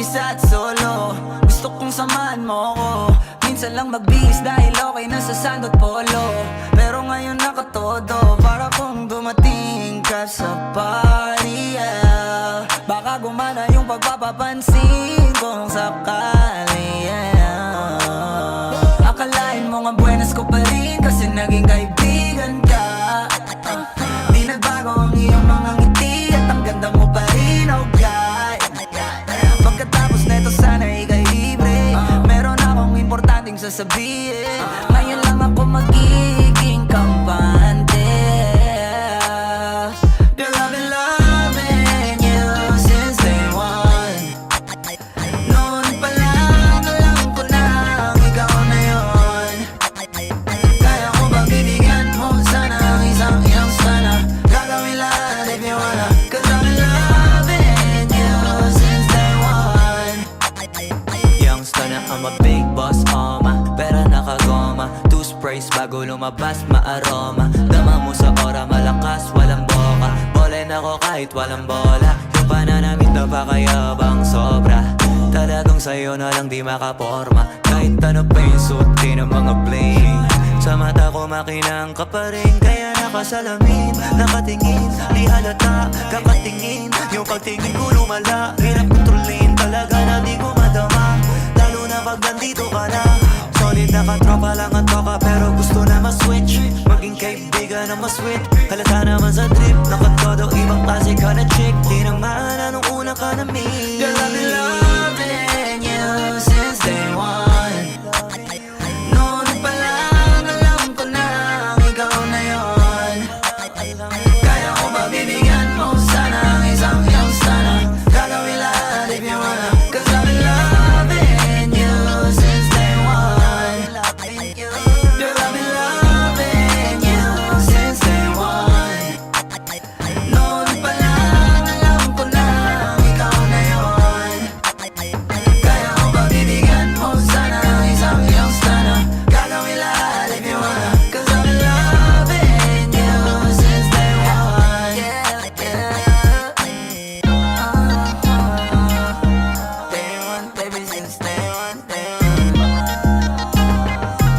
mag-isa at solo. Gusto kong samahan mo ko. Minsan lang magbihis dahil okay na sa sand at polo. Pero ngayon nakatodo, para kung dumating ka sa party, yeah. Baka gumana yung pagpapapansin kung sakali, yeah. Akalain mo nga buenas ko pa rin kasi naging kaibigan ka. Di nagbago ang iyong mga ngiti at ang ganda mo pa rin, oh God. Pagkatapos neto sana ika'y libre. Meron akong importanteng sasabihin. Ngayon lang ako magiging kampante. Girl, I've been loving you since day one. Noon pa lang alam ko na ikaw na yun. Kaya ko ba bibigyan mo sana ang isang iyong sana? Gagawin lahat if you wanna. Cause I've been loving you since day one. Youngster na I'm a big boss, pera nakagoma. Two sprays bago lumabas, maaroma. Dama mo sa ora, malakas, walang boka. Bolen ako kahit walang bola. Yung pananamit na pakayabang sobra. Talagang sa'yo na lang di makaporma. Kahit ano pa yung suotin ng mga bling. Sa mata ko makinang ka pa rin. Kaya nakasalamin, nakatingin. Di halata, kakatingin. Yung pagtingin ko lumala. Hirap kontrolin talaga na di ko madama. Lalo na pag nandito ka na. Solid na katropa lang ang toka, pero gusto na ma-switch. Maging kaibigan na ma-sweet. Halata naman sa trip, nakatodo ibang klase ka na chick. Di naman anong una ka na meet. Girl, I've been loving you since day one. Noon pa lang alam ko na ikaw na yun. Kaya ko ba bibigyan mo sana ang isang iyong sana? Gagawin lahat if you wanna. Cause I've been loving you since day one. Girl, I've been loving you since day one. Noon pa lang alam ko na ikaw na yun. Kaya ko ba bibigyan mo sana ang isang iyong sana? Gagawin lahat if you wanna. Cause I've been loving you since day one. Day one, baby, since day one, day one.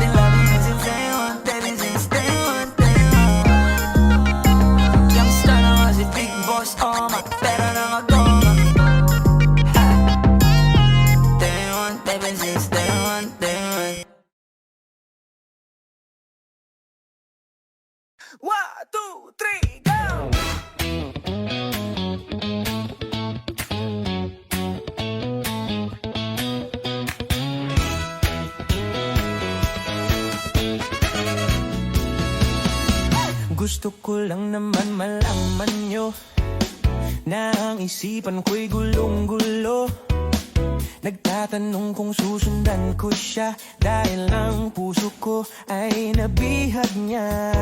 Been loving you since day one, baby, since day one, day one. Youngster na nga si Big Boss, pera na nga goma. Day one, baby, since day one, day one. 1, 2, 3, go! Gusto ko lang naman malaman nyo na ang isipan ko'y gulong-gulo. Nagtatanong kung susundan ko siya dahil ang puso ko ay nabihag niya.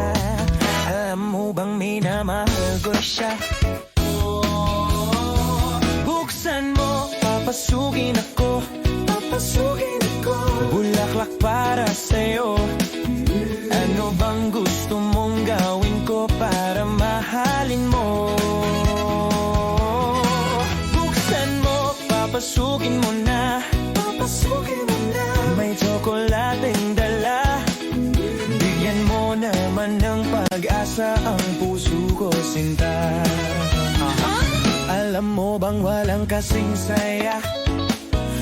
Alam mo bang minamahal ko siya? Buksan mo, papasukin ako. Papasukin ako. Bulaklak para sa'yo. Ano bang gusto mong gawin ko para mahalin mo? Buksan mo, papasukin mo na. Papasukin mo na. May tsokolating dala. Bigyan mo naman ng pag-asa ang puso ko, sinta. Alam mo bang walang kasing saya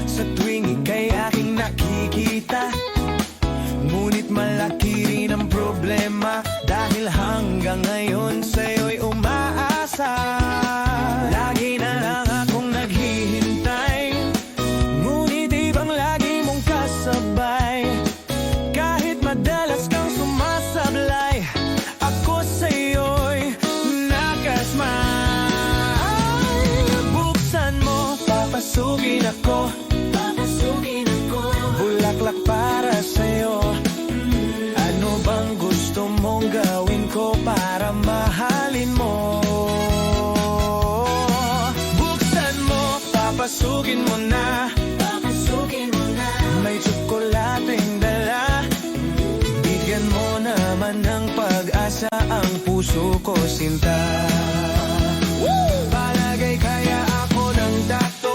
sa tuwing ika'y aking nakikita? Ngunit malaki rin ang problema dahil hanggang ngayon sa'yo'y umaasa. Lagi na lang akong naghihintay, ngunit ibang lagi mong kasabay. Kahit madalas kang sumasablay, ako sa'yo'y nakasmay. Buksan mo, papasukin ako. Papasukin ako. Bulaklak para sa'yo. Ano bang gusto mong gawin ko para mahalin mo? Buksan mo, papasukin mo na. Papasukin mo na. May tsokolating dala. Bigyan mo naman ng pag-asa ang puso ko, sinta. Palagay kaya ako ng dato.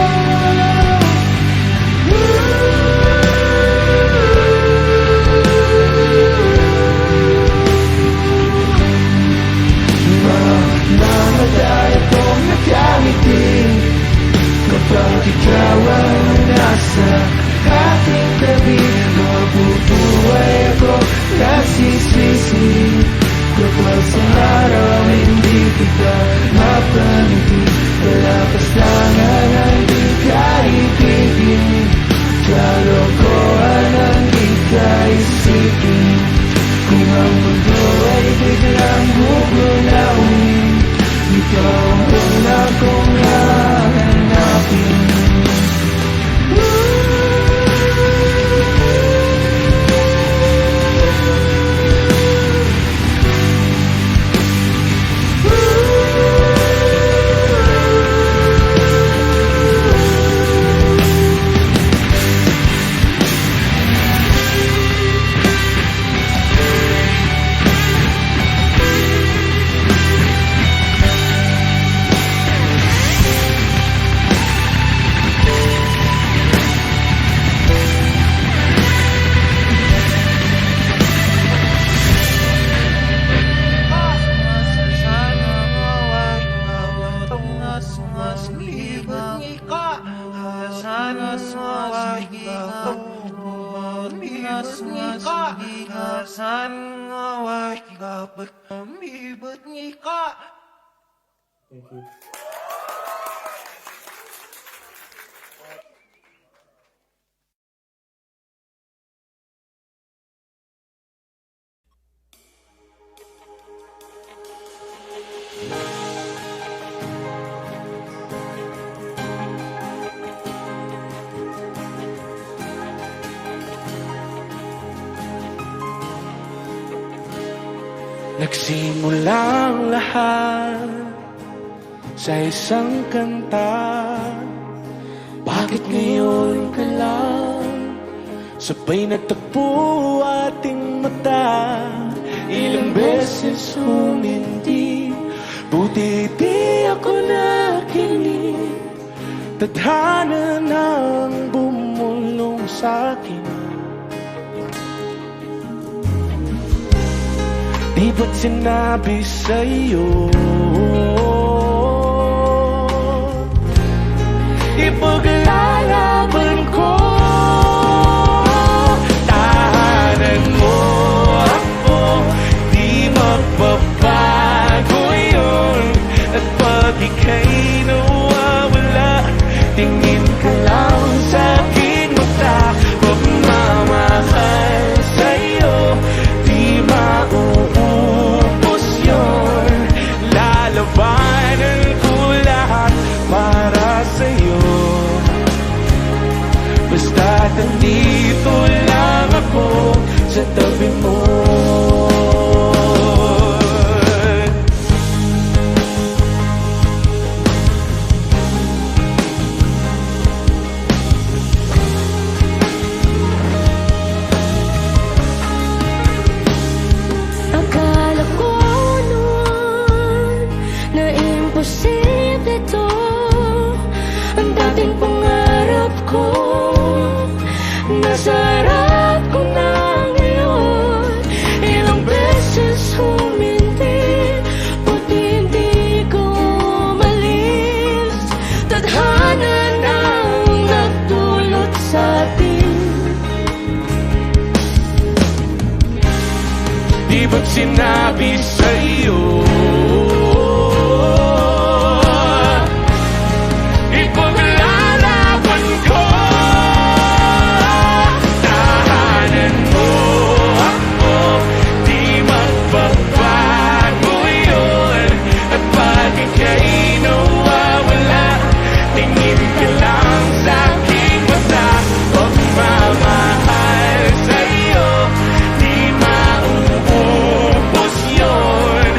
Nasa aking tabi, mabubuhay ako nagsisisi. Kapag sa araw hindi kita mapaniti, malakas lang ang di ka ibigin. Kalokohan ang di ka isipin. Kung ang mundo ay biglang gugulawin, ikaw ang una kong hahanapin. Thank you. Nagsimula ang lahat sa isang kanta. Bakit ngayon ka lang sabay nagtagpo ating mata? Ilang beses humindi, buti di ako nakinig. Tadhana nang bumulong sa'kin. Di ba't sinabi sa'yo ipaglalaban ko? Tahanan mo ako, di magbabago yun. At pag ika'y nawawala, tingin ka lang sa aking mata. Pagmamahal sa'yo, di mauubos yun. Lalabanan ko lahat para sa'yo. Basta't nandito lang ako sa tabi mo. Akala ko noon na imposible to, ang dating pangarap ko nasa harap ko na ngayon. Ilang beses humindi, buti hindi ko umalis. Tadhana nang nagdulot sa'tin. Di ba't sinabi sa'yo ipaglalaban ko? Tahanan mo ako, di magbabago yun. At pag ika'y nawawala, tingin ka lang sa aking mata. Pagmamahal sa'yo, di mauubos yun.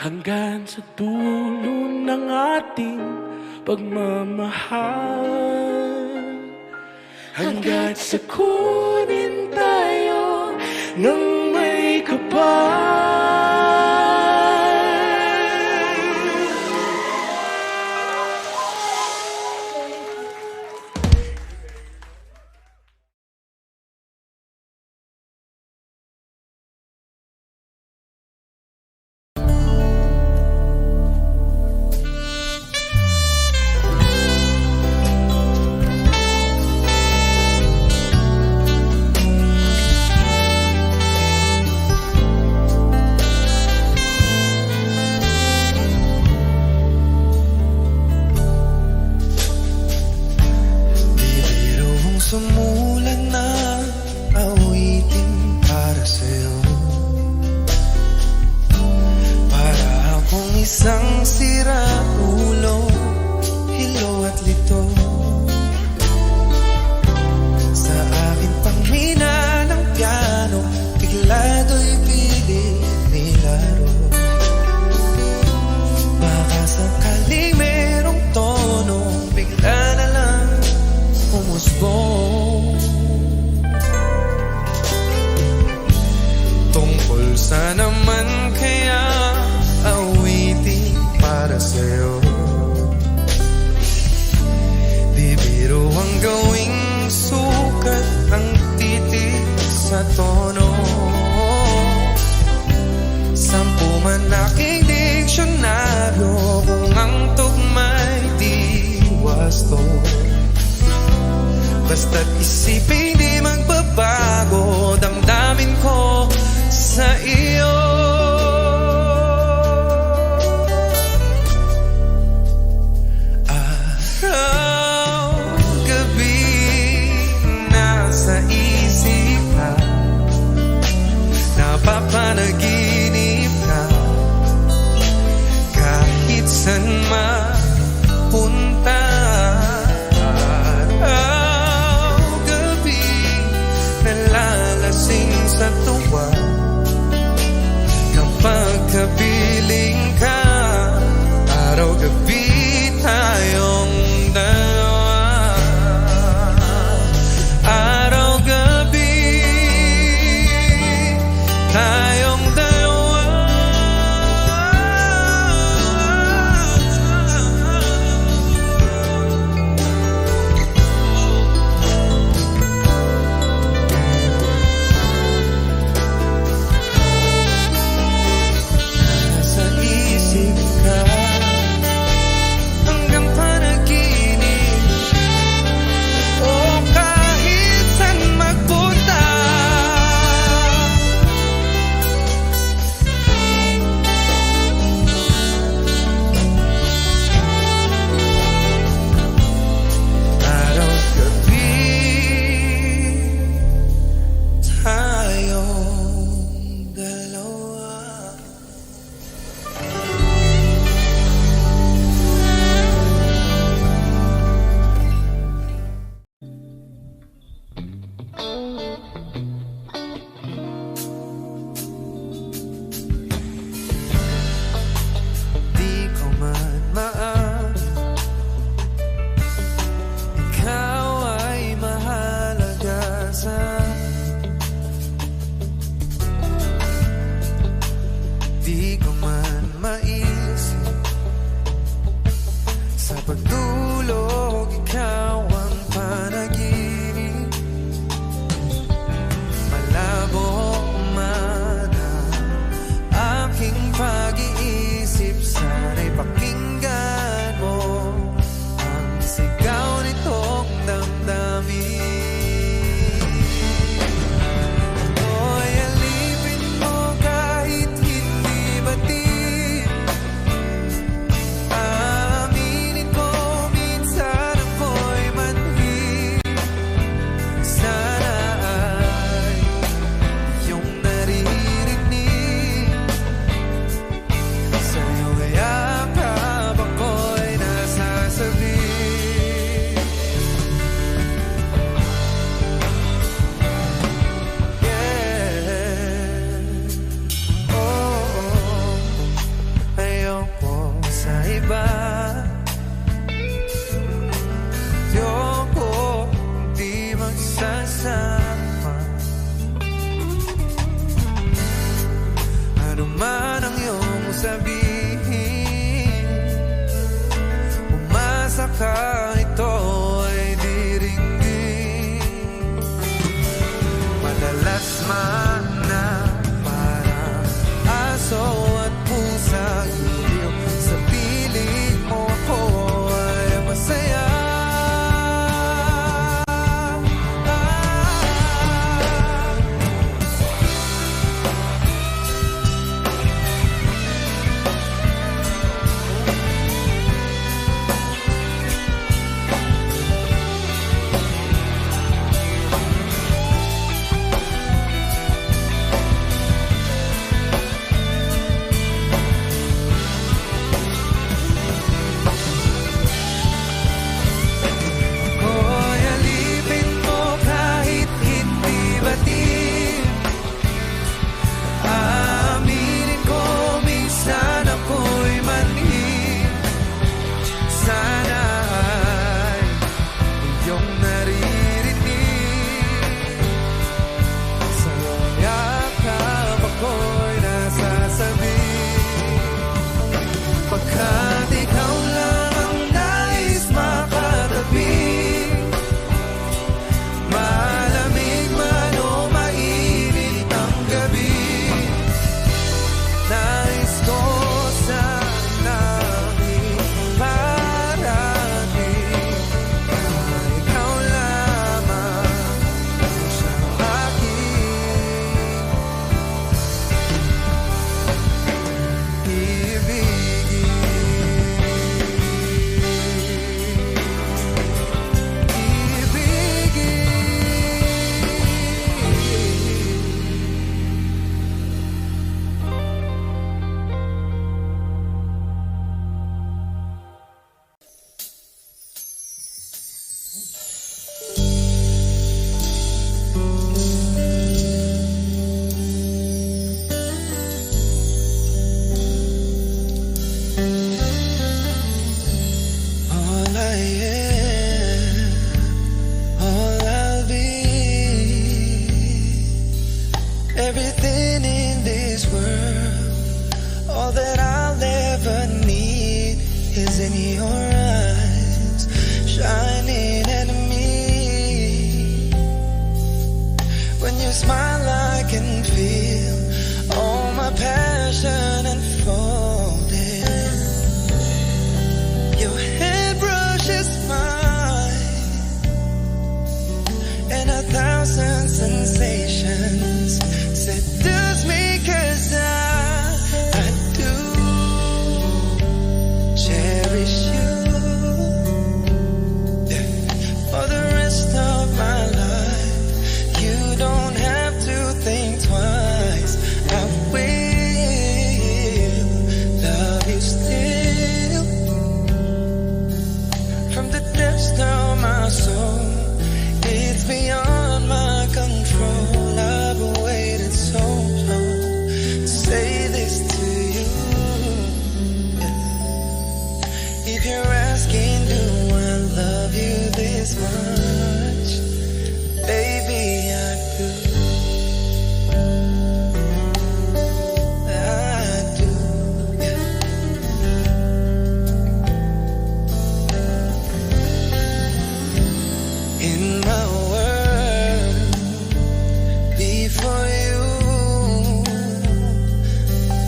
hanggang sa dulo ng ating pagmamahal. Hanggat sa kunin tayo ng may kapal. Sumulan na awitin para sa'yo. Para akong isang siraulo, hilo at lito. Sa aking pangmina ng piano, bigla do'y pilit nilaro. Baka sakaling merong tono, bigla na lang umusbong. Tungkol sa naman kaya awitin para sa'yo. Di biro ang gawing sukat ang titik sa tono. Sampu man aking diksyonaryo kung ang tugma'y di wasto. Basta't isipin di magbabago, damdamin ko sa iyo. Araw, gabi, nasa isip ka, napapanaginip ka, kahit saan mapunta. Sa tuwa kapag kapiling ka, araw-gabi tayong dalawa. Araw-gabi tayong dalawa. Di ko man maisip sa pagdulog, ikaw ang panaginip. Malabo man ang aking pag-iisip, sana'y pakinggan mo ang sigaw nitong damdamin. Ano man ang iyong sabihin, umasa ka, ito ay diringgin. Madalas man na parang aso at pusa, iliw sa piling mo ako ay masaya. Pagkat ikaw lang ang nais makatabi, malamig man o mainit ang gabi, nais ko sanang iparating na ikaw lamang ang siyang aking ibigin. All I am, all I'll be, everything in this world, all that I'll ever need is in your eyes, shining at me. When you smile, I can feel all my passion unfolding. Your head brushes mine, and 1,000 sensations seduce me, 'cause I do cherish you. Yeah. For the rest of my life, you don't have to think twice. I will love you still. From the depths of my soul, it's beyond my control. I've waited so long to say this to you. If you're asking, do I love you this much? Baby, I do. I do. In my world, before you,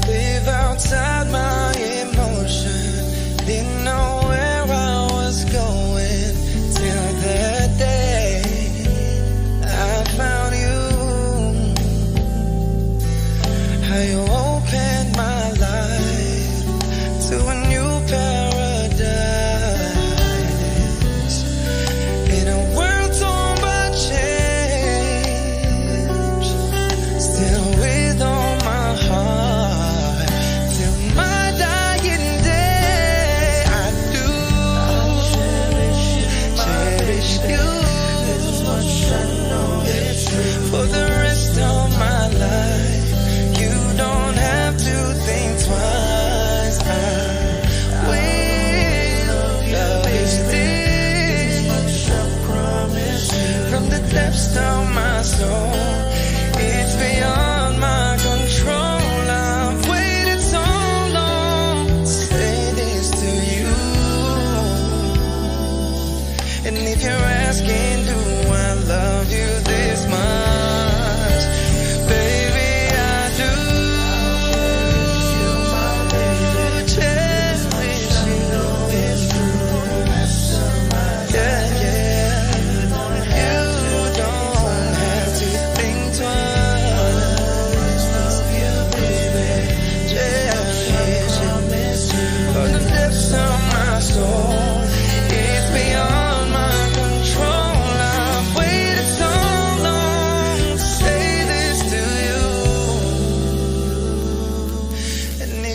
live outside my emotion. Didn't know where I was going till that day I found you. How you opened my life to a new paradise. In a world torn by change, still with all my heart, till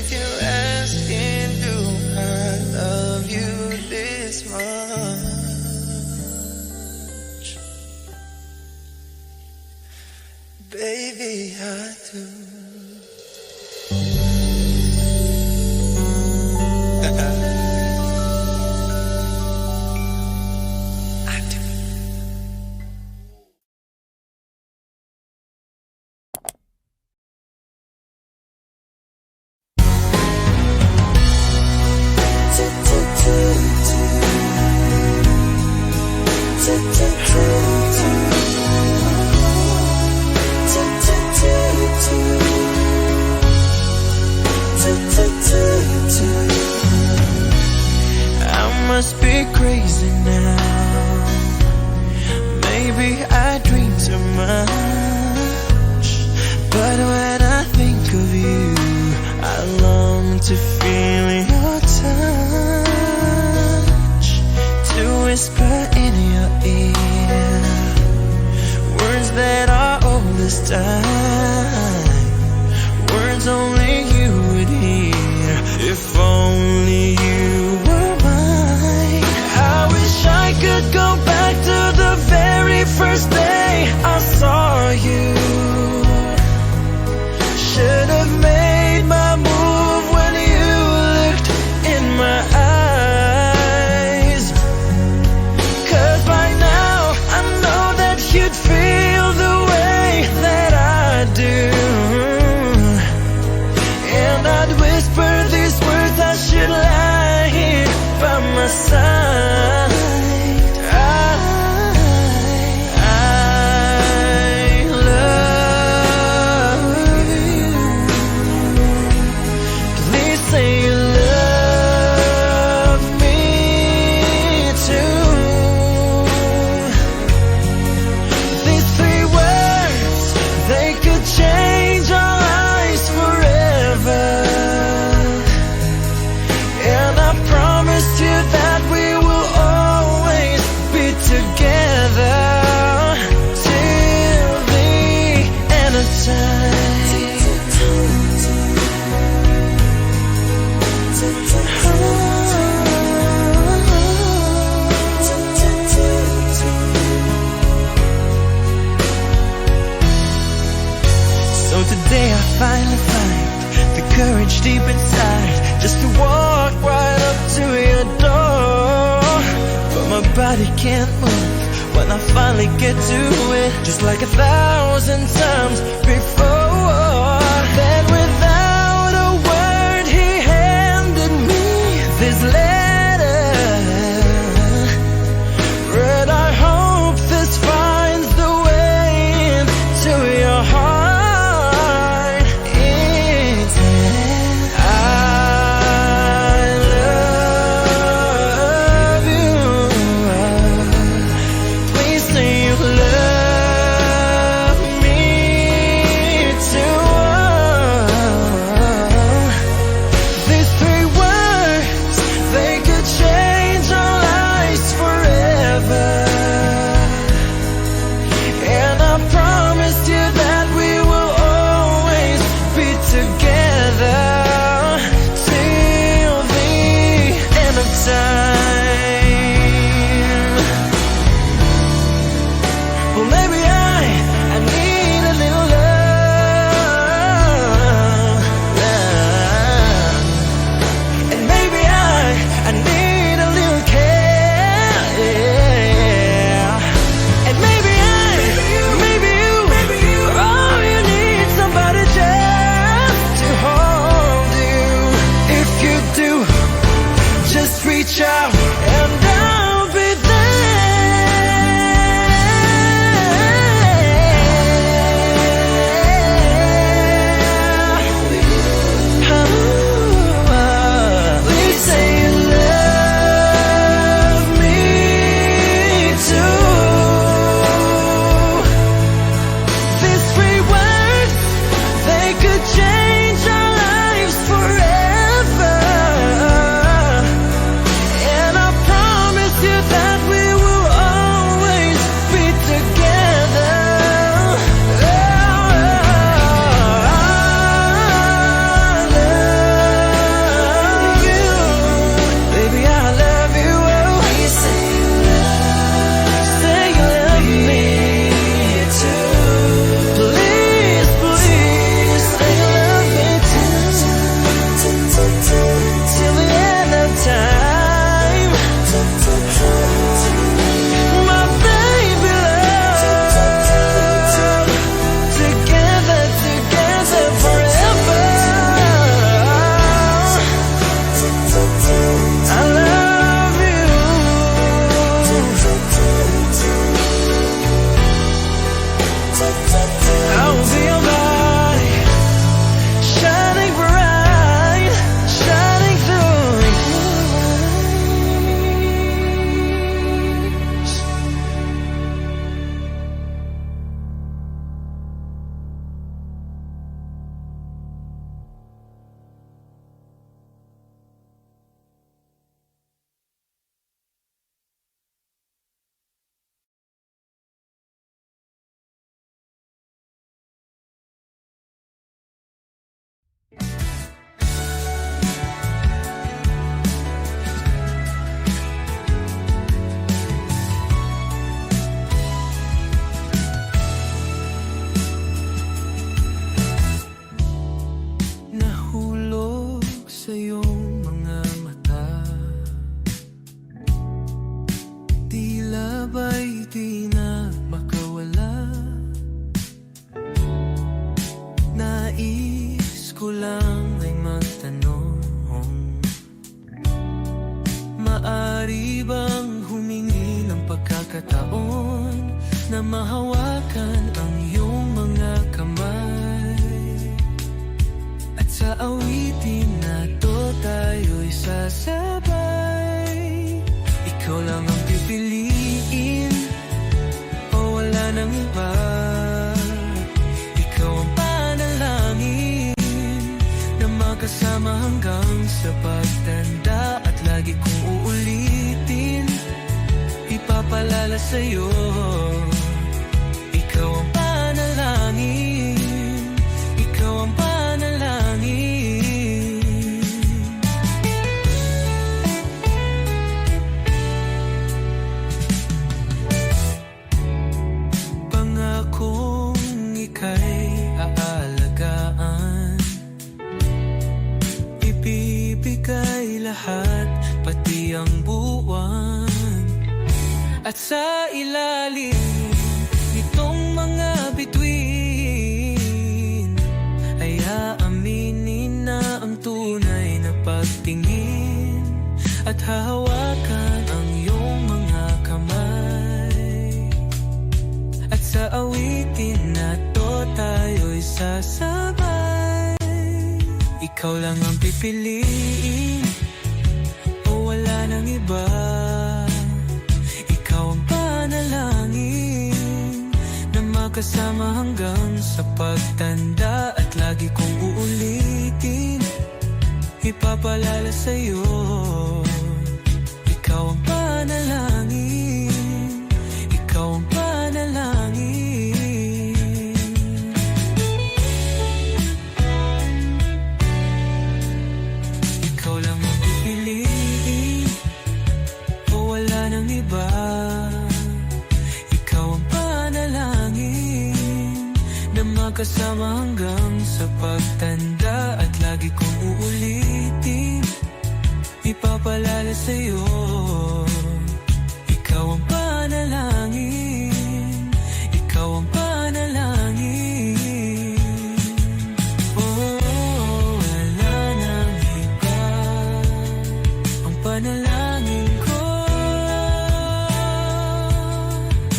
if you're asking, do I love you this much? Baby, I do. I must be crazy now. Maybe I dream too much, but when I think of you, I long to feel your touch, to whisper in your ear words that are old as time, words only you would hear. If only you were mine. I wish I could go back to the very first day I saw you. Should have made my move when you looked in my eyes, 'cause by now I know that you'd feel the way that I do, and I'd whisper these words, I should lie here by my side. I love you. Please say you love me too. These three words, they could change our lives forever. And I promised you that we will always be together till the end of time. So today I finally find the courage deep inside just to walk right up to your door. But my body can't move when I finally get to it, just like 1,000 times before. Then without a word he handed me this letter. Read, I hope this finds the way into your heart. It said, I love you. Please say you love me too. These three words, they could change our lives forever. And I promised you that we will always be together till the end of time. Well, maybe I need a little love, and maybe I need a little care, yeah. And maybe you, oh, you need somebody just to hold you. If you do, just reach out and I'll be there. Please say you love me too. These three words, they could change our lives forever. And I na mahawakan ang iyong mga kamay. At sa awitin na to tayo'y sasabay. Ikaw lang ang pipiliin, o wala nang iba. Ikaw ang panalangin na makasama hanggang sa pagtanda. At lagi kong uulitin, ipapalala sa'yo. Ikaw ang panalangin, ikaw ang panalangin. Pangakong ika'y aalagaan, ibibigay lahat, pati ang buwan. At sa ilalim nitong mga bituin ay aaminin na ang tunay na pagtingin. At hahawakan ang iyong mga kamay. At sa awitin na to tayo'y sasabay. Ikaw lang ang pipiliin, o wala nang iba. Panalangin na makasama hanggang sa pagtanda. At lagi kong uulitin, ipapalala sa'yo. Ikaw ang panalangin, ikaw ang panalangin. Ikaw lang ang pipiliin, o wala nang iba. Kasama hanggang sa pagtanda. At lagi kong uulitin, ipapalala sa'yo. Ikaw ang panalangin, ikaw ang panalangin. Oh, wala nang iba, ang panalangin ko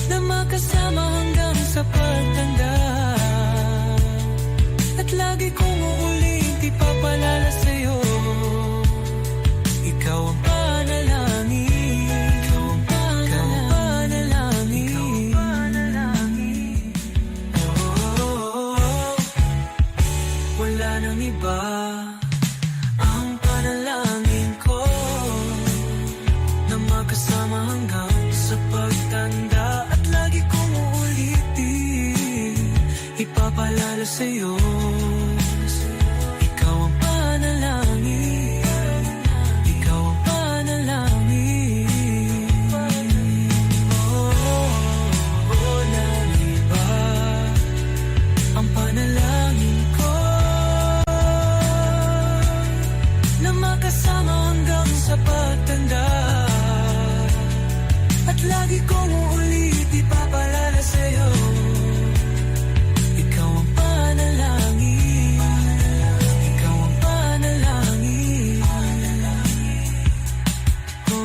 na makasama hanggang sa pagtanda. Lagi kong uulit, ipapalala sa'yo. Ikaw ang panalangin, ikaw ang panalangin, ikaw ang panalangin. Oh, wala nang iba, ang panalangin ko na makasama hanggang sa pagtanda. At lagi kong uulitin, ipapalala sa'yo. Lagi kong uulit, ipapalala sa'yo. Ikaw ang panalangin, ikaw ang panalangin. Oh,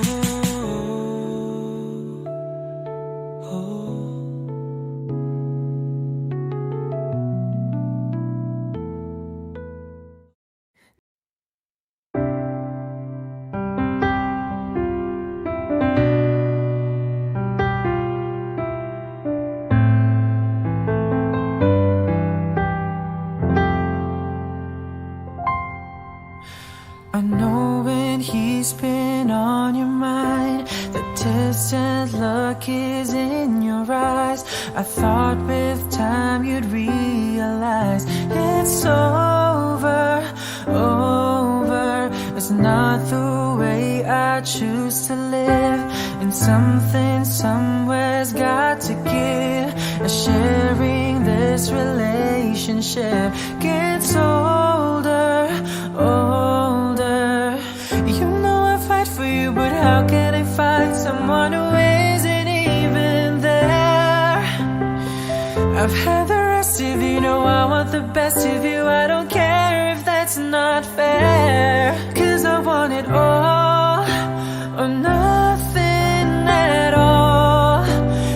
oh. I know when he's been on your mind, the distant look is in your eyes. I thought with time you'd realize it's over, over. It's not the way I choose to live, and something somewhere's got to give. Sharing this relationship gets older, older. You know I fight for you, but how can I find someone who isn't even there? I've had the rest of you, know I want the best of you. I don't care if that's not fair, 'cause I want it all or nothing at all.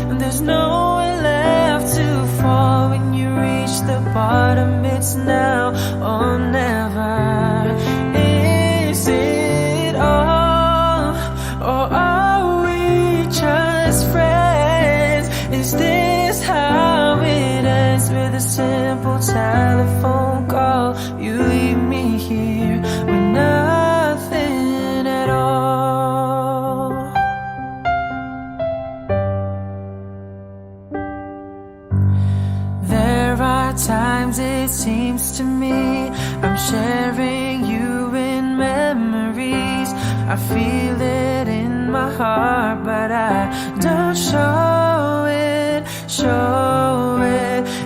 And there's nowhere left I feel it in my heart, but I don't show it,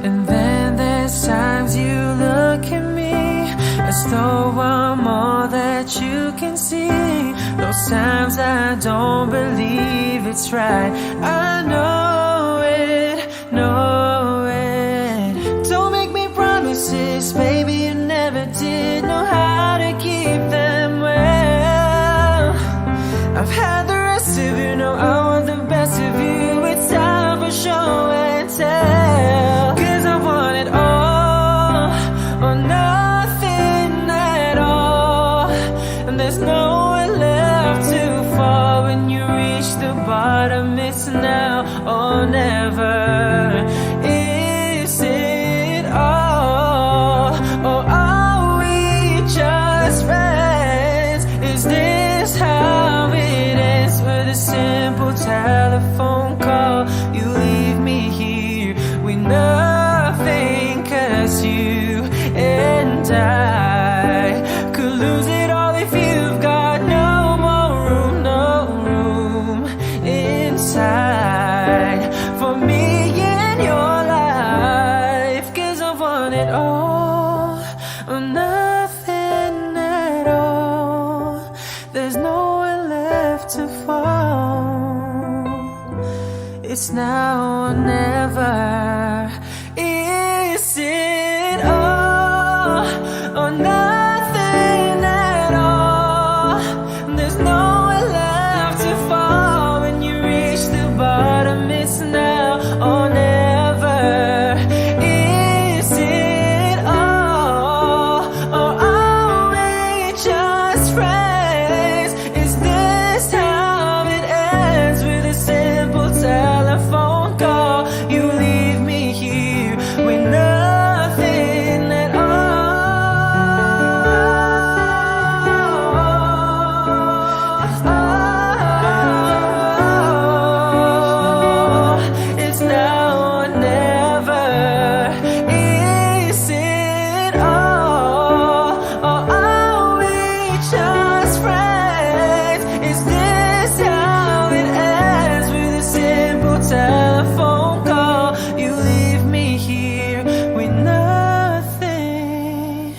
and then there's times you look at me as though I'm all that you can see. Those times I don't believe it's right. I know it, know it. Don't make me promises, baby, you never did know how to keep them well. I've had the rest of you, know I want the best of you. It's time for show and tell, 'cause I want it all or nothing at all, and there's nowhere left to fall. When you reach the bottom, it's now or never. Is it all, or are we just friends? Is this how it ends? With a simple telephone call, you leave me here with nothing, 'cause you and I could lose it all if you've got no more room, no room inside for me in your life. 'Cause I want it all or nothing at all. There's nowhere left to fall. It's now or never. Is it all or nothing at all? There's nowhere left to fall. When you reach the bottom, it's now or never. Is it all, or are we just friends? Is this how it ends? With a simple telephone call, you leave me here with nothing at all. It's now or never. Is it all, or are we just friends? Is this how it ends? With a simple telephone call, you leave me here with nothing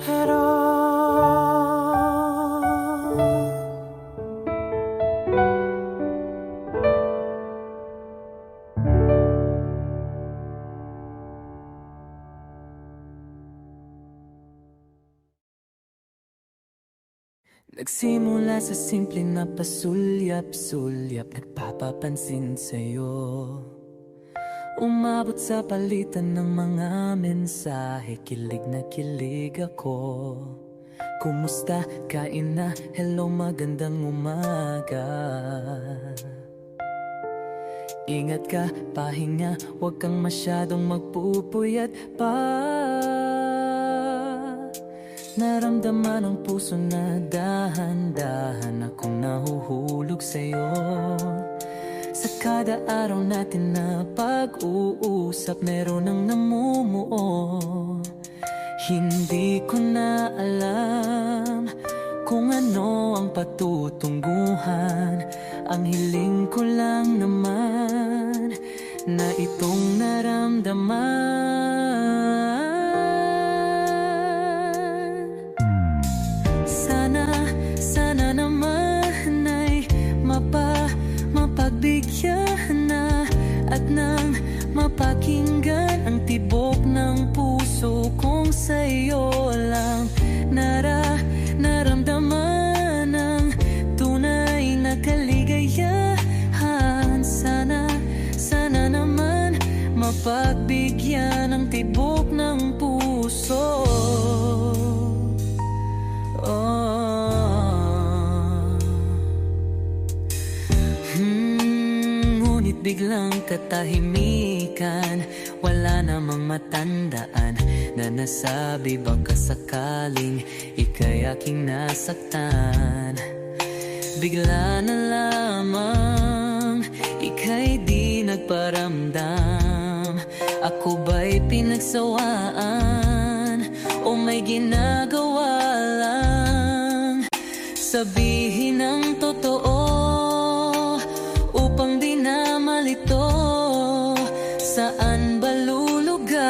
at all. Nagsimula sa simple na pasulyap-sulyap, nagpapapansin sa'yo. Umabot sa palitan ng mga mensahe, kilig na kilig ako. Kumusta? Kain na? Hello, magandang umaga. Ingat ka, pahinga, huwag kang masyadong magpupuyat pa. Naramdaman ang puso na dahan-dahan akong nahuhulog sa'yo. Sa kada araw natin na pag-uusap, meron ang namumuo. Hindi ko na alam kung ano ang patutunguhan. Ang hiling ko lang naman na itong naramdaman. Sana naman ay mapagbigyan na at nang mapakinggan ang tibok ng puso kong sa'yo lang naramdaman ang tunay na kaligayahan. Sana naman mapagbigyan ang tibok ng puso. Ngunit biglang katahimikan, wala namang matandaan na nasabi baka sakaling ika'y aking nasaktan. Bigla na lamang ika'y di nagparamdam. Ako ba'y pinagsawaan o may ginagawa lang? sabihin ang totoo upang di na malito. Saan ba lulugar?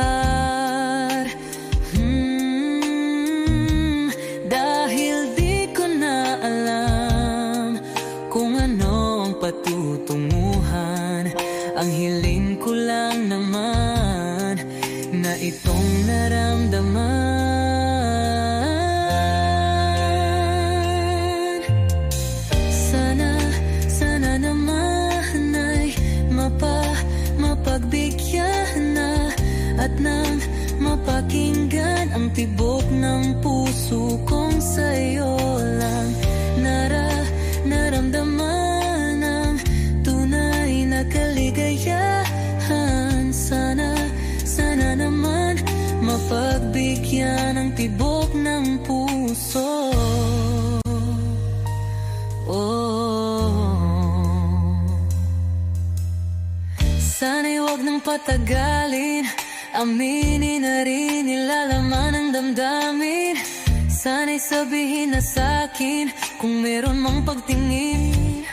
Dahil di ko na alam kung ano ang patutunguhan. Ang hiling ko lang naman na itong naramdaman. Sana naman ay mapagbigyan na at nang mapakinggan ang tibok ng puso kong sa'yo lang naramdaman ang tunay na kaligayahan. Sana naman mapagbigyan ang tibok ng puso. Sana'y huwag nang patagalin, aminin na rin nilalaman ang damdamin. Sana'y sabihin na sa'kin kung meron mang pagtingin.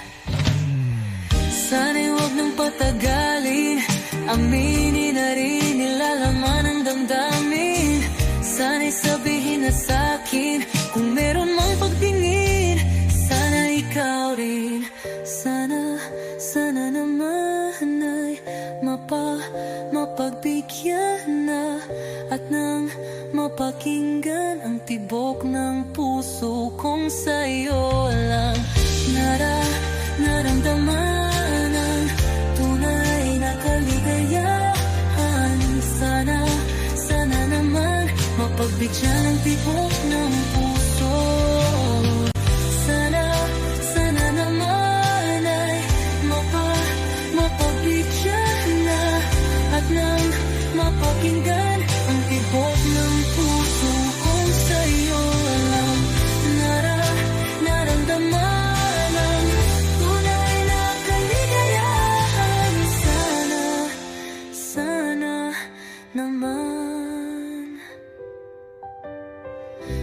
Sana'y huwag nang patagalin, aminin na rin nilalaman ang damdamin. Sana'y sabihin na sa'kin kung meron mang pagtingin. Sana ikaw rin, sana naman ay mapagbigyan na at nang mapakinggan ang tibok ng puso kong sa'yo lang naramdaman ang tunay na kaligayahan. Sana naman mapagbigyan ang tibok ng puso. Sana naman ay mapagbigyan na at nang mapakinggan ang tibok ng puso kong sa'yo lang naramdaman ang tunay na kaligayahan. Sana naman,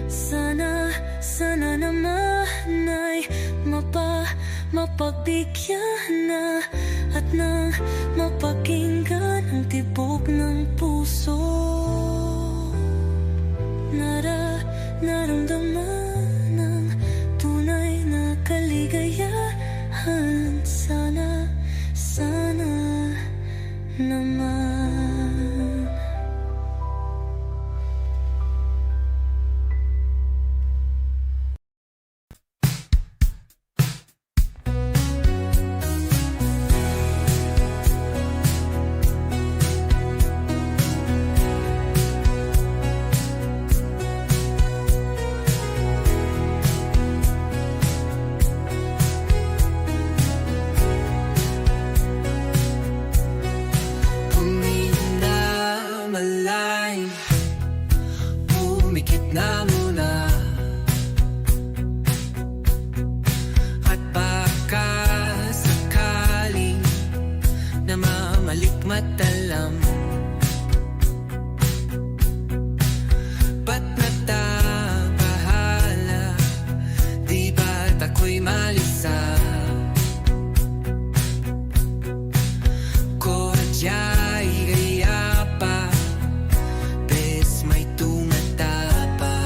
sana naman ay mapagbigyan na at nang mapakinggan ang tibok ng puso. Naramdaman ang tunay na kaligayahan. Sana naman. Pumikit na muna at baka sakaling namamalikmatalam. Ba't natabahala? Di ba't ako'y malisa? Kodya'y gaya pa, bes may tungatapa.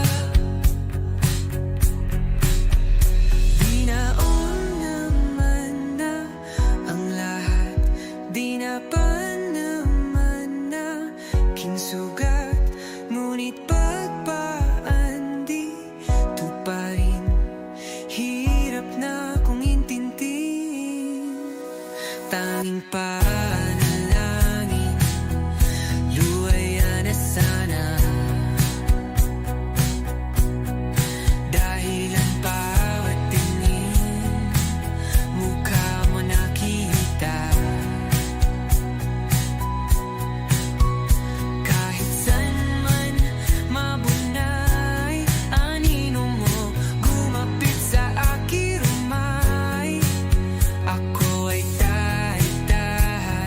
Di naon naman na ang lahat, di na pa naman na kinsugat. Ngunit pagpaan di tuparin, hirap na kong intintin. Tanging panalangin, luwaya na sana. Dahil ang bawat tingin, mukha mo nakita. Kahit saan man mabunay, anino mo gumapit sa aking rumay. Ako ay dahan-dahan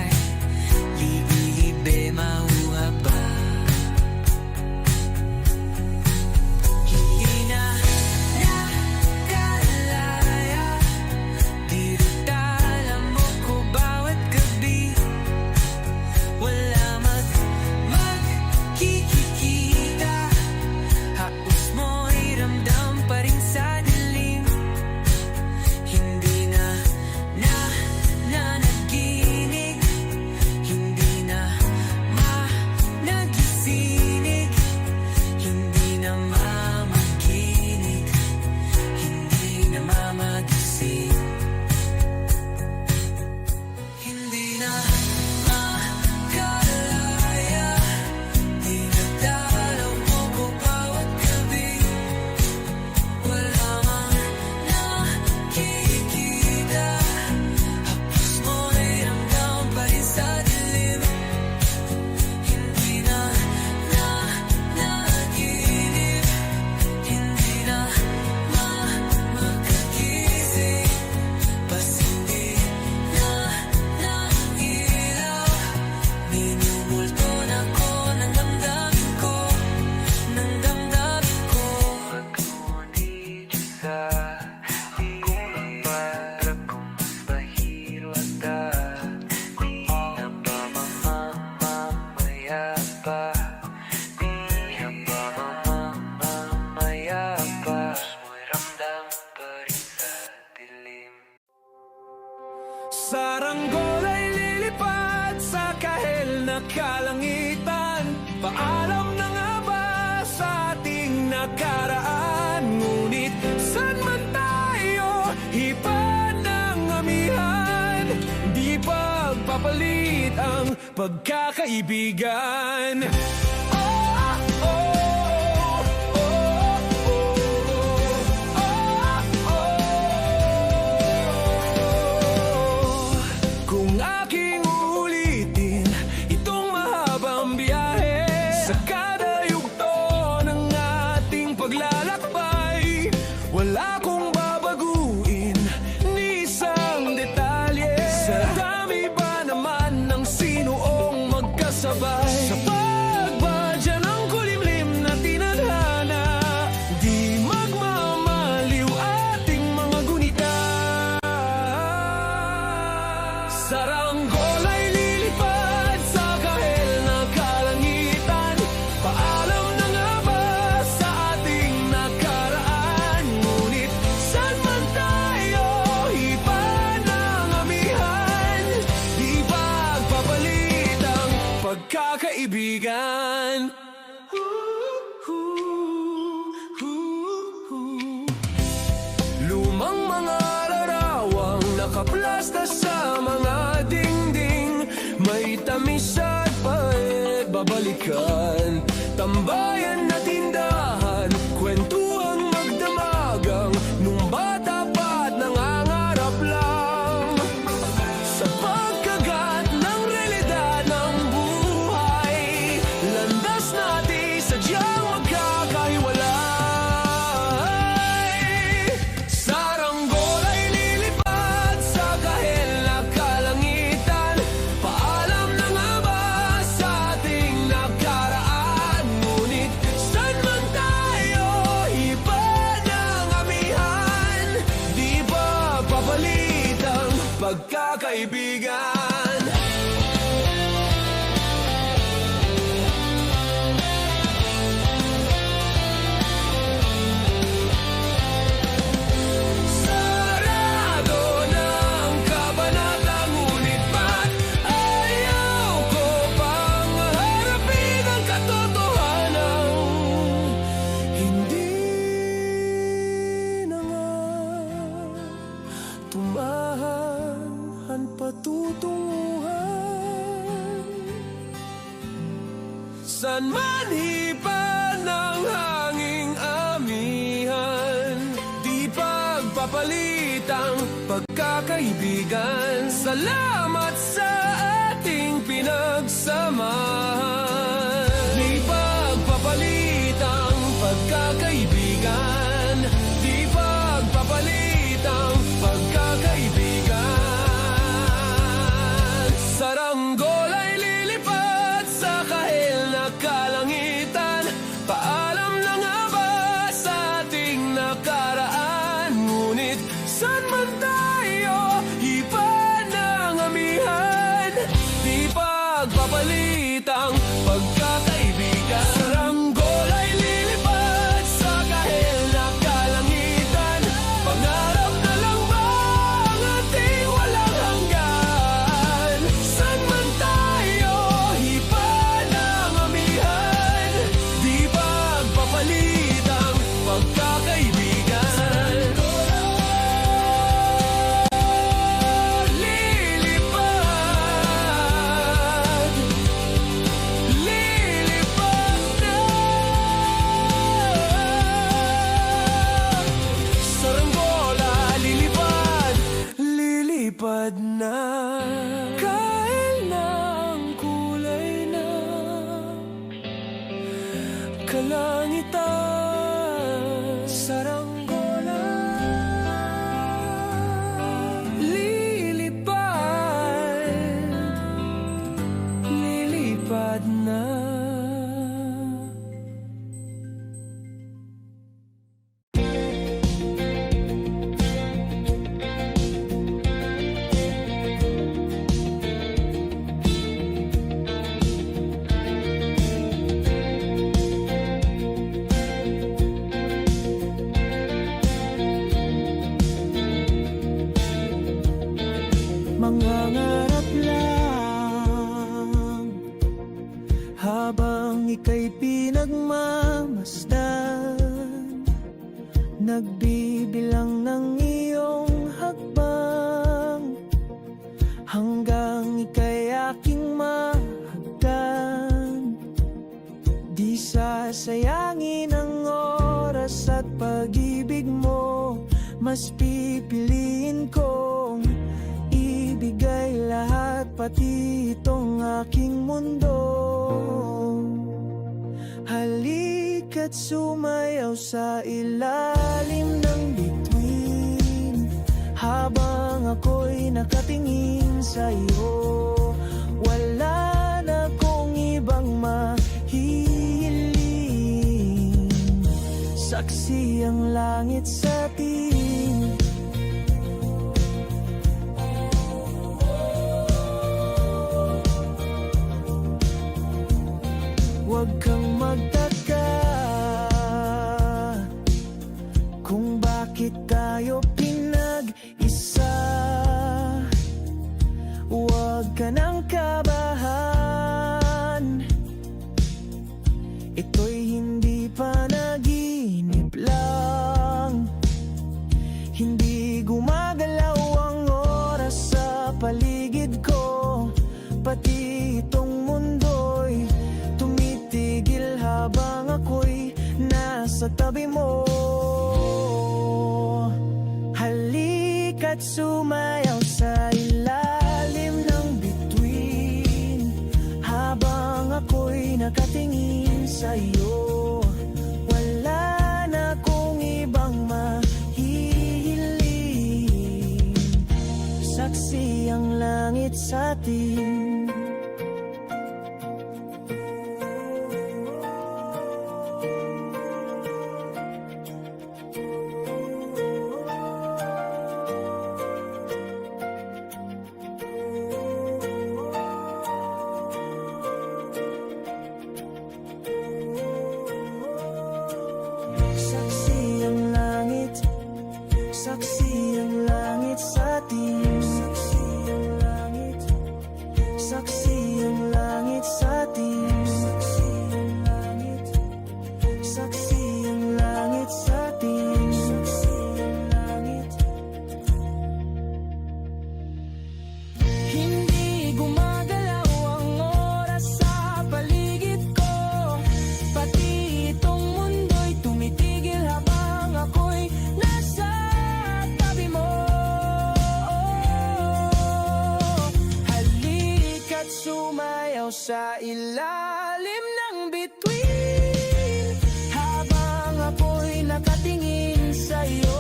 sa dilim kung bahiro at di na ba mamamaya pa, di na ba mamamaya pa, mo'y ramdam pa rin sa dilim. Saranggol ay lilipad sa kahel na kalangitan. Paalam na nga ba sa ating nakaraan? Ngunit saan man tayo, hipad ng amihan. Di pagpapalit ang pagkakaibigan. Kung aking ulitin itong mahabang biyahe, sa kada yugto ng ating paglalakbay, wala kong babaguin ni isang detalye. Sa dami ba naman ng sinuong magkasabay, sa pagbadya ng kulimlim na tinadhana, di magmamaliw ating mga gunita. Saranggol ay lilipad sa kahel na kalangitan. Paalam na nga ba sa ating nakaraan? Ngunit saan man tayo, iba ng amihan. Di pagpapalit ang pagkakaibigan. Lumang mga larawang nakaplasta sa mga dingding, may tamis at pait babalikan. Tambayan na tindahan, kwentuhang magdamagang, nung bata pa't nangangarap lang. Sa pagkagat ng realidad ng buhay, landas natin sadyang magkakahiwalay. Saranggol ay lilipad sa kahel na kalangitan. Paalam na nga ba sa ating nakaraan? Ngunit saan man tayo, iba ng amihan. Di ba papalit ang pagkakaibigan? Sarado ng kabanata, ngunit ba't ayaw ko pang harapin ang katotohanan? Hindi na nga tumahan ang patutunguhan. San man hipan ng hanging amihan, di pagpapalit ang pagkakaibigan. Salamat sa ating pinagsamahan. Di pagpapalit ang pagkakaibigan. Di pagpapalit ang pagkakaibigan. Saranggol ay lilipad sa kahel na kalangitan. Paalam na nga ba sa ating nakaraan? Ngunit saan man tayo, iba ng amihan. Di pagpapalit ang mangangarap lang habang ika'y pinagmamasdan, nagbibilang ng iyong hakbang hanggang ika'y aking mahagdan. Di sasayangin ang oras at pag-ibig mo, mas pipiliin kong ibigay lahat, pati itong aking mundo. Halika't sumayaw sa ilalim ng bituin habang ako'y nakatingin sa iyo. Wala na kong ibang mahihiling, saksi ang langit sa atin. Huwag kang magtaka kung bakit tayo pinag-isa. Huwag ka nang kabahan, ito'y hindi panaginip lang. Hindi gumagalaw ang oras sa paligid ko, pati itong mundo'y tumitigil habang ako'y nasa tabi mo. Halika't sumayaw sa ilalim ng bituin habang ako'y nakatingin sa iyo. Wala na akong ibang mahihiling, saksi ang langit sa atin. Saksi ang langit, saksi ang langit sa atin. Saksi ang langit, saksi ang langit sa atin. Saksi ang langit, saksi ang langit sa atin. Saksi ang langit. Hindi gumagalaw ang oras sa paligid ko, pati itong mundo'y tumitigil habang ako'y nasa tabi mo. Halika't sumayaw sa ilalim ng bituin habang ako'y nakatingin sa iyo.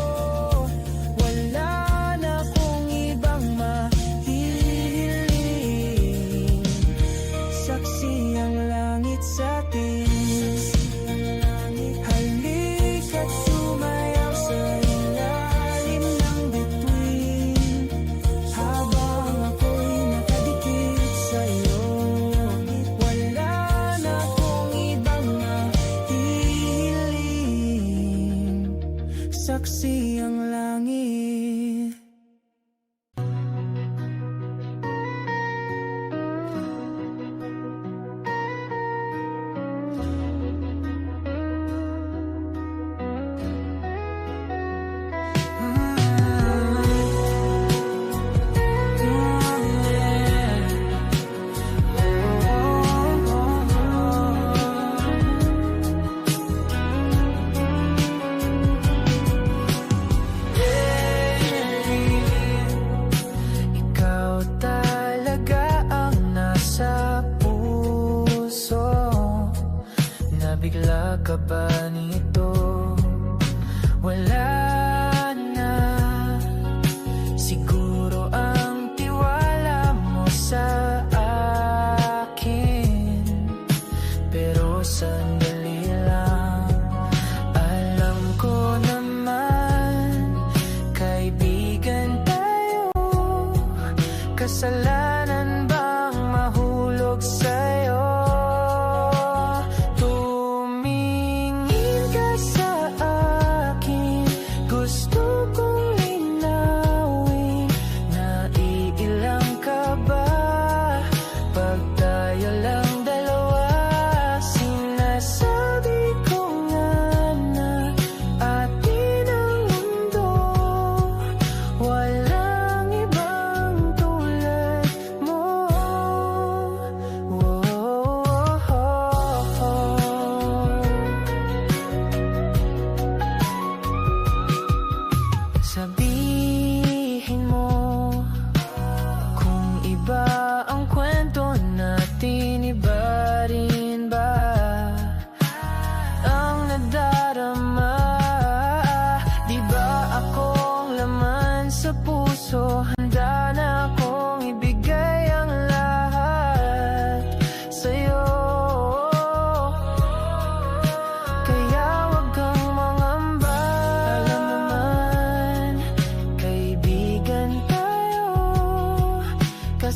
Wala na akong ibang mahihiling, saksi ang langit sa atin. Halika't sumayaw sa ilalim ng bituin habang ako'y nakadikit sa iyo. Wala na akong ibang mahihiling, saksi ang langit.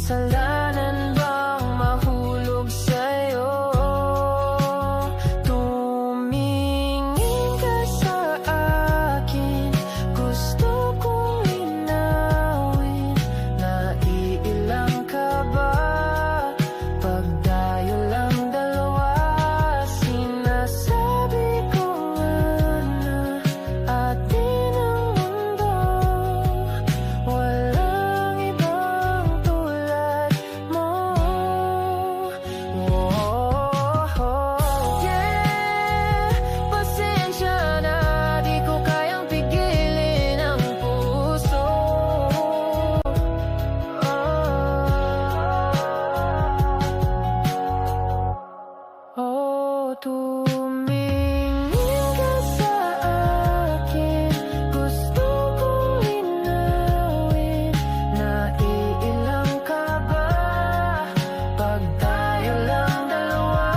kasalanan bang mahulog sa'yo? Tumingin ka sa akin, gusto kong linawin. Naiilang ka ba? Pagdayo lang dalawa, sinasabi ko nga na atin ang mundo. Walang ibang tulad mo. Yeah, pasensya na, di ko kayang pigilin ang puso. Tumingin ka sa akin, gusto kong linawin. Naiilang ka ba? Pag tayo lang dalawa,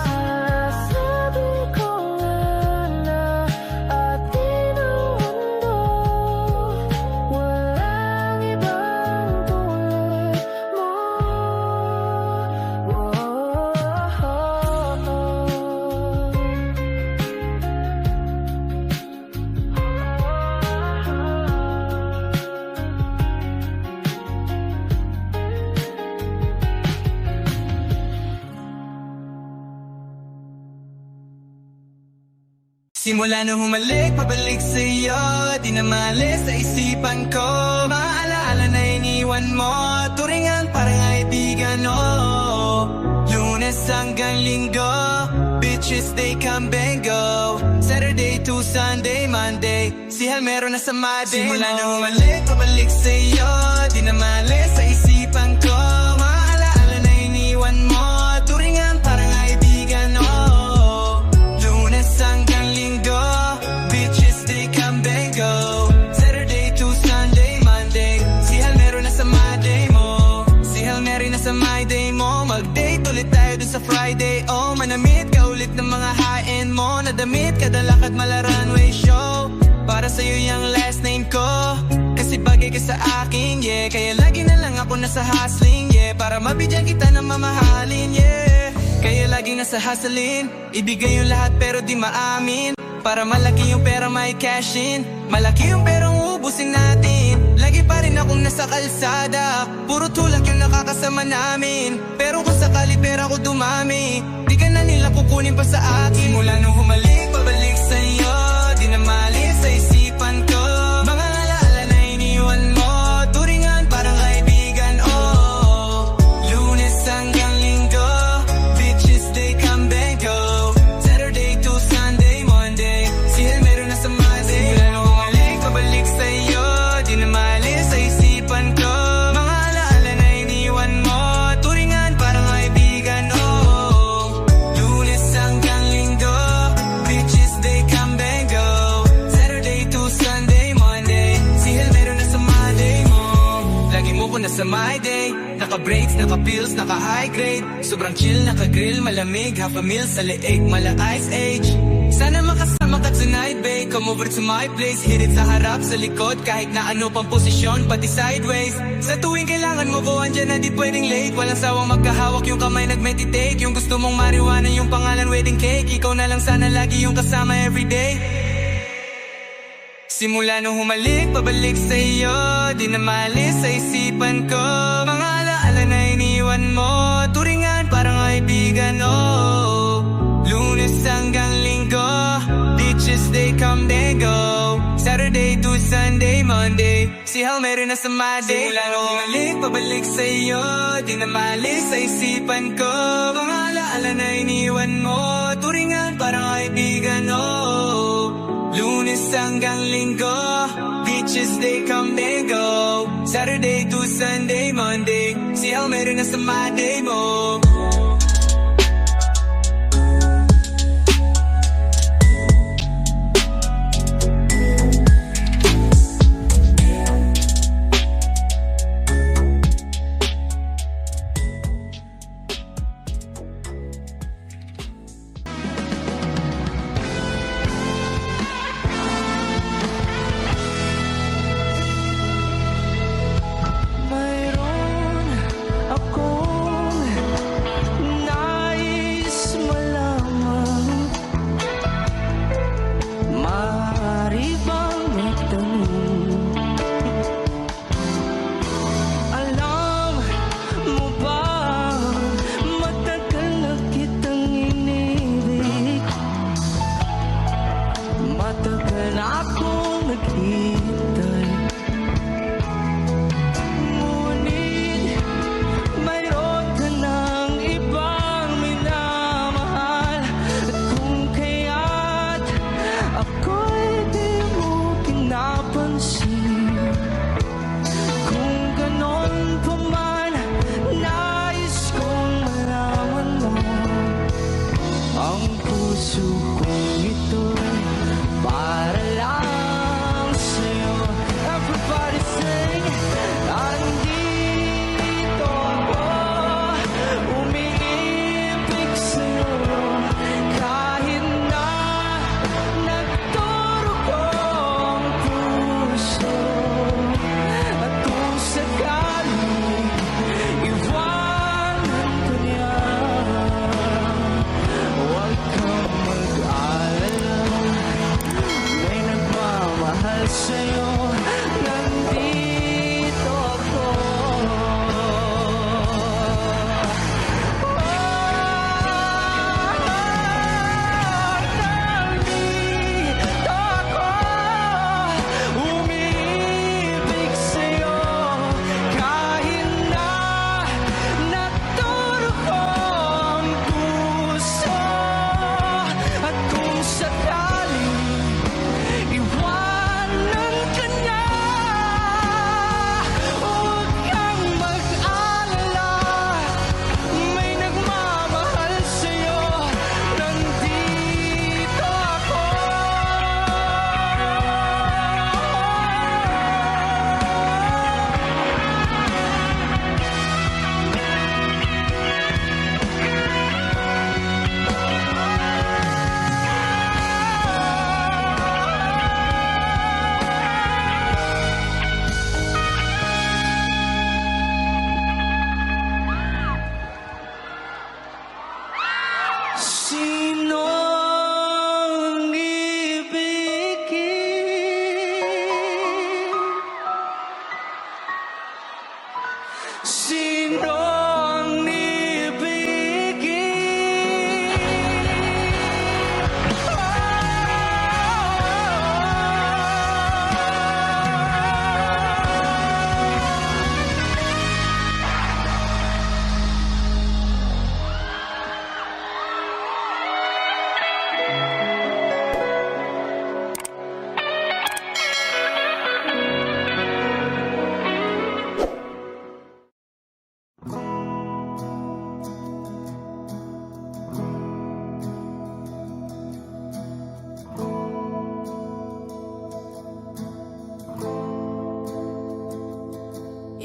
sinasabi ko nga na atin ang mundo. Walang ibang tulad mo. Simula nung humalik, pabalik sa'yo, di na maalis sa isipan ko. Maalaala na iniwan mo, turingan parang kaibigan, oh. Lunes hanggang Linggo, bitches they come and go. Saturday to Sunday, Monday, si Hal meron na sa Monday. Simula nung humalik, pabalik sa'yo, di na maalis sa isipan ko. Maalaala na iniwan mo, turingan parang kaibigan, oh. Lunes hanggang Linggo, bitches they come and go. Saturday to Sunday, Monday, si Hal meron na sa my day mo. Si Hal meron na sa my day mo. Mag-date ulit tayo dun sa Friday, oh. Manamit ka ulit ng mga high-end mo. Nadamit ka dalakad mala runway show. Para sa'yo yung last name ko, kasi bagay ka sa akin, yeah. Kaya lagi na lang ako nasa hustling, yeah. Para mabigyan kita ng mamahalin, yeah. Kaya laging nasa hustling, ibigay yung lahat pero di maamin. Para malaki yung pera may cash in, malaki yung perang ubusin natin. Lagi pa rin akong nasa kalsada, puro tulak yung nakakasama namin. Pero kung sakali pera ko dumami, di ka na nila kukunin pa sa akin. Simula nung humalik, pabalik sa'yo, di na maalis sa isipan ko. Mga alaala na iniwan mo, turingan parang kaibigan, oh. Lunes hanggang Linggo, bitches they come and go. Saturday to Sunday, Monday, si Hal meron na sa Monday. Simula nung humalik, pabalik sa'yo, di na maalis sa isipan ko. Mga alaala na iniwan mo, turingan parang kaibigan, oh. Lunes hanggang Linggo, bitches they come and go. Saturday to Sunday, Monday, si Hal meron na sa Monday mo. Lagi mo ko na sa my day, naka-breaks, naka-pills, naka-high grade. Sobrang chill, naka-grill, malamig, half a meal sa leeg, mala ice age. Sana makasama ka tonight, babe. Come over to my place, hit it sa harap, sa likod. Kahit na ano pang posisyon, pati sideways. Sa tuwing kailangan mo ko, andyan na di pwedeng late. Walang sawang magkahawak, yung kamay nag-meditate. Yung gusto mong marijuana, yung pangalan wedding cake. Ikaw na lang sana lagi yung kasama everyday. Simula nung humalik, pabalik sa'yo, di na maalis sa isipan ko. Mga alaala na iniwan mo, turingan parang kaibigan, oh. Lunes hanggang Linggo, bitches they come they go. Saturday to Sunday, Monday, si Hal meron na sa Monday. Simula nung humalik, pabalik sa'yo, di na maalis sa isipan ko. Mga alaala na iniwan mo, turingan parang kaibigan, oh. Lunes hanggang Linggo, bitches they come they go. Saturday to Sunday, Monday, si Hal meron na sa Monday mo. Mayroon napansin. Kung ganon pa man, nais kong malaman mo ang puso kong ito'y para lang sa'yo. Everybody sing, andito ako, umiibig sa'yo. Kahit na nagdurugo ang puso, at kung sakaling iwanan ko niya, huwag kang mag-alala, may nagmamahal sa'yo. Nandito ako. Nandito ako, umiibig sa'yo. Kahit na nagdurugo ang puso, at kung sakaling iwanan ka niya, huwag kang mag-alala, may nagmamahal sa'yo. Nandito ako. Sinong ibigin? Sinong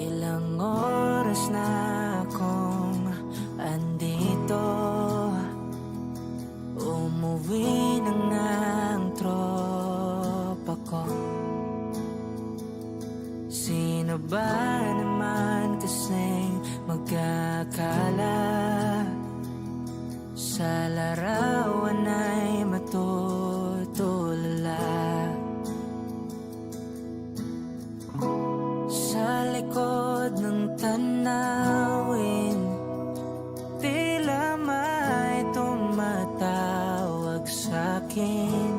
Ilang oras na akong andito, umuwi na nga ang tropa ko. Sino ba naman kasing magkakala sa larawan ay matutulala? Sa likod ng tanawin, tila may tumatawag sa'kin.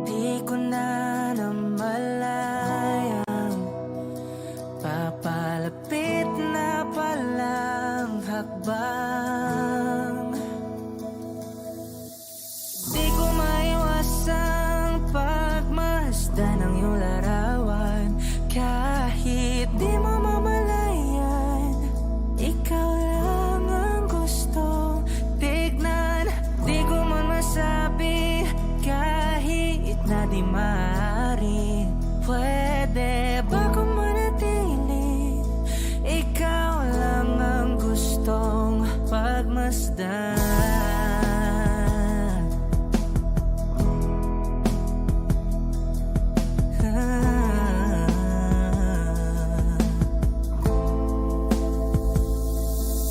Di ko na namalayang papalapit na palang hakbang. Di ko maiwasang pagmasdan ng iyong larawan. Kahit di mo mamalayan, ikaw lang ang gusto tignan. Di ko man masabi, kahit na di maaari, pwede ba kung manatili? Ikaw lang ang gustong pagmasdan.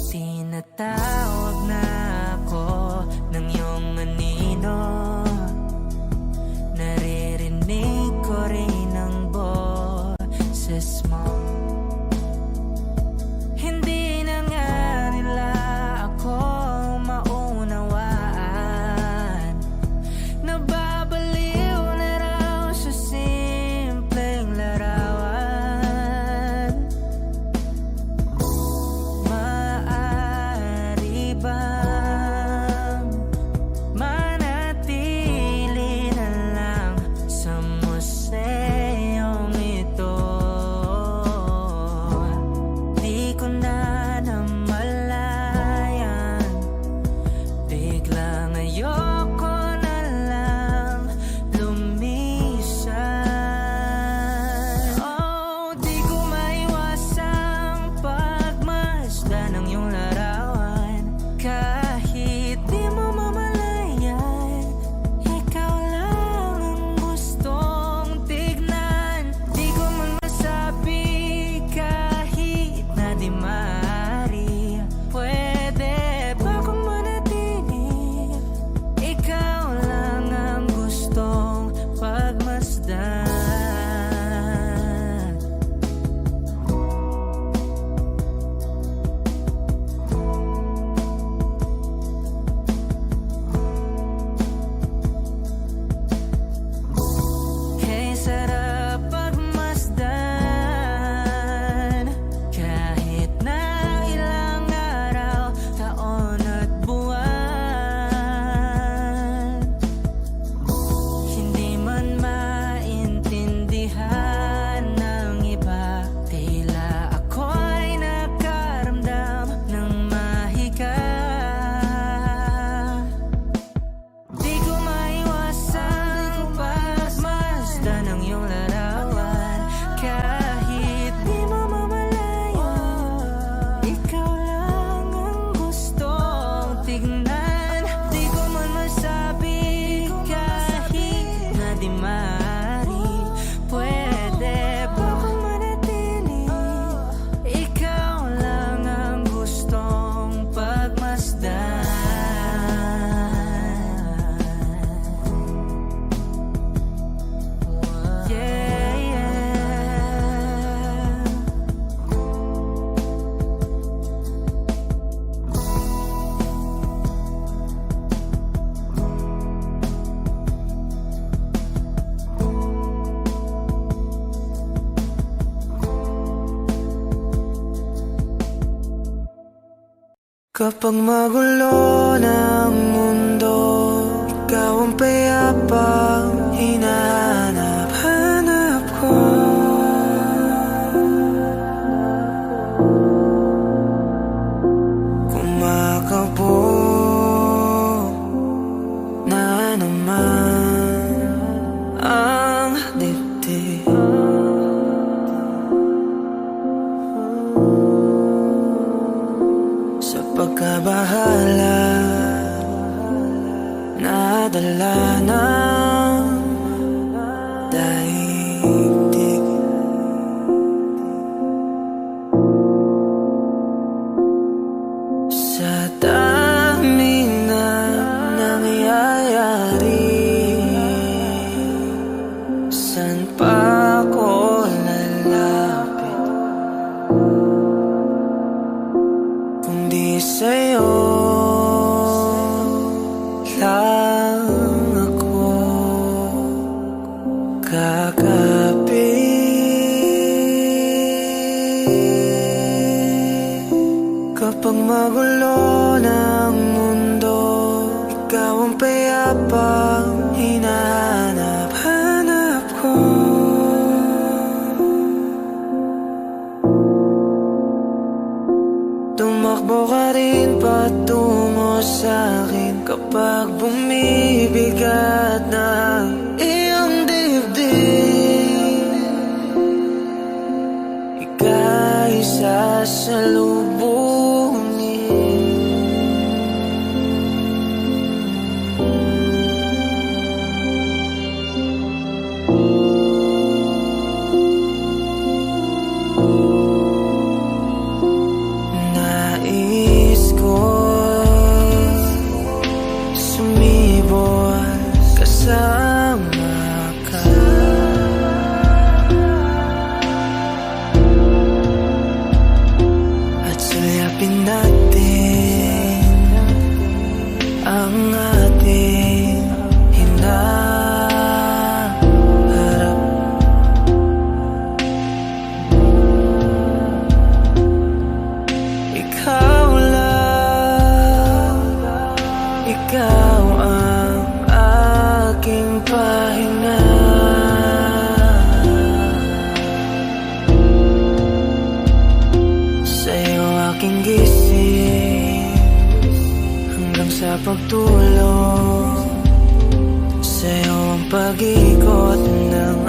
Tinatawag na ako ng iyong anino, naririnig Kapag magulo ng mundo, ikaw ang payapang hinahanap-hanap ko. Kumakabog na naman ang dibdib. Sa pagkabahala, nadala ng daigdig. Sa dami na nangyayari, saan pa ako lalapit kundi sa'yo lang ako kakapit. Kapag magulo ng mundo, ikaw ang payapang hinahanap-hanap ko. Tumakbo ka rin patungo sa'kin kapag bumibigat ng iyong dibdib. Ika'y sasalubungin. Nais ko sumibol kasama ka. At sulyapin natin ang ating hinaharap. Ikaw lang, ikaw ang aking pahinga. Sa'yo aking gising hanggang sa pagtulog. Sa'yo ang pag-ikot ng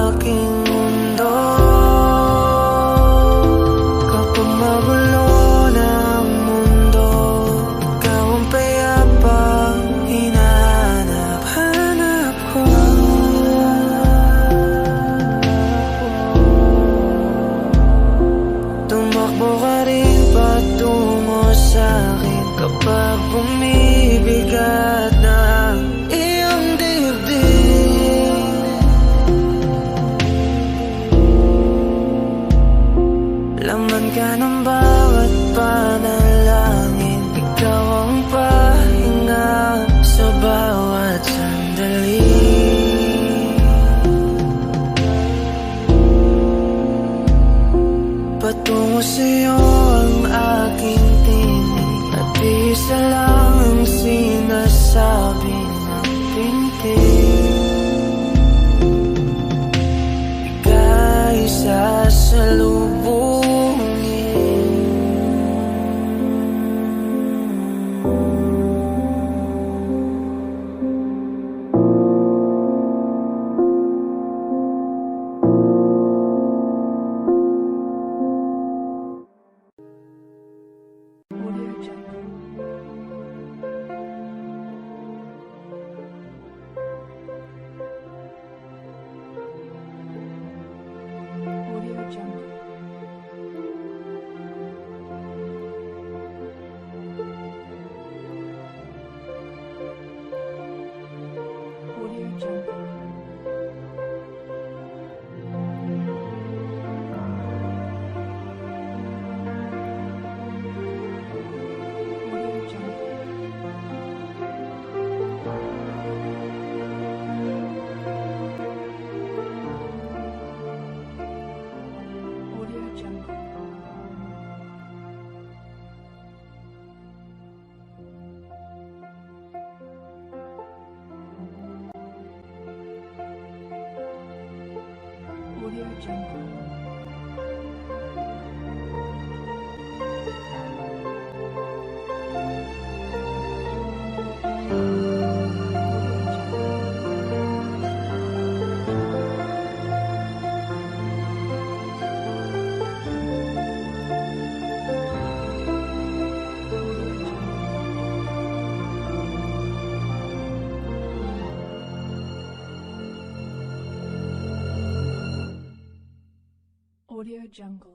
aking mundo. Kapag magulo ng mundo, ikaw ang payapang hinahanap-hanap ko. Tumakbo ka rin patungo sa'kin kapag bumibigat ng iyong dibdib. Audio Jungle. Audio Jungle.